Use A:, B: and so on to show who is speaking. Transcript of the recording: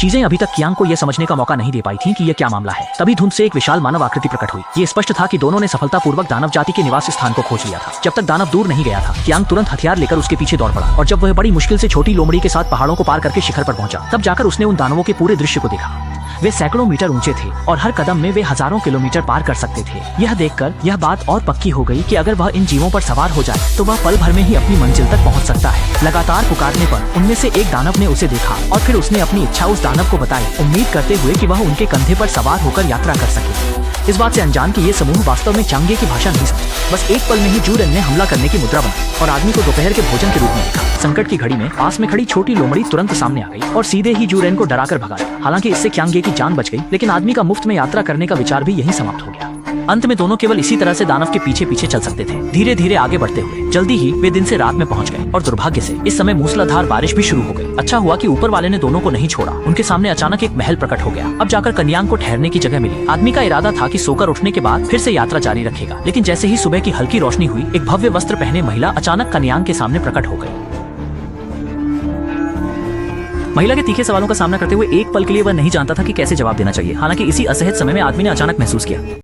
A: चीजें अभी तक कियांग को यह समझने का मौका नहीं दे पाई थी कि यह क्या मामला है। तभी धुंध से एक विशाल मानव आकृति प्रकट हुई। ये स्पष्ट था कि दोनों ने सफलतापूर्वक दानव जाति के निवास स्थान को खोज लिया था। जब तक दानव दूर नहीं गया था, कियांग तुरंत हथियार लेकर उसके पीछे दौड़ पड़ा और जब वह बड़ी मुश्किल से छोटी लोमड़ी के साथ पहाड़ों को पार करके शिखर पर पहुंचा, तब जाकर उसने उन दानवों के पूरे दृश्य को देखा। वे सैकड़ों मीटर ऊंचे थे और हर कदम में वे हजारों किलोमीटर पार कर सकते थे। यह देखकर यह बात और पक्की हो गई कि अगर वह इन जीवों पर सवार हो जाए तो वह पल भर में ही अपनी मंजिल तक पहुंच सकता है। लगातार पुकारने पर उनमें से एक दानव ने उसे देखा और फिर उसने अपनी इच्छा उस दानव को बताई, उम्मीद करते हुए कि वह उनके कंधे पर सवार होकर यात्रा कर सके। इस बात से अनजान कि ये समूह वास्तव में चांगे की भाषा नहीं समझे। बस एक पल में ही जूरेन ने हमला करने की मुद्रा बनाई और आदमी को दोपहर के भोजन के रूप में देखा। संकट की घड़ी में पास में खड़ी छोटी लोमड़ी तुरंत सामने आ गई और सीधे ही जूरेन को डराकर भगाया। हालांकि इससे क्यांगे की जान बच गई, लेकिन आदमी का मुफ्त में यात्रा करने का विचार भी यहीं समाप्त हो गया। अंत में दोनों केवल इसी तरह से दानव के पीछे पीछे चल सकते थे, धीरे धीरे आगे बढ़ते हुए। जल्दी ही वे दिन से रात में पहुंच गए और दुर्भाग्य से इस समय मूसलाधार बारिश भी शुरू हो गई। अच्छा हुआ कि ऊपर वाले ने दोनों को नहीं छोड़ा। उनके सामने अचानक एक महल प्रकट हो गया। अब जाकर कन्यांग को ठहरने की जगह मिली। आदमी का इरादा था कि सोकर उठने के बाद फिर से यात्रा जारी रखेगा, लेकिन जैसे ही सुबह की हल्की रोशनी हुई, एक भव्य वस्त्र पहने महिला अचानक कन्यांग के सामने प्रकट हो गई। महिला के तीखे सवालों का सामना करते हुए एक पल के लिए वह नहीं जानता था कि कैसे जवाब देना चाहिए। हालांकि इसी असहज समय में आदमी ने अचानक महसूस किया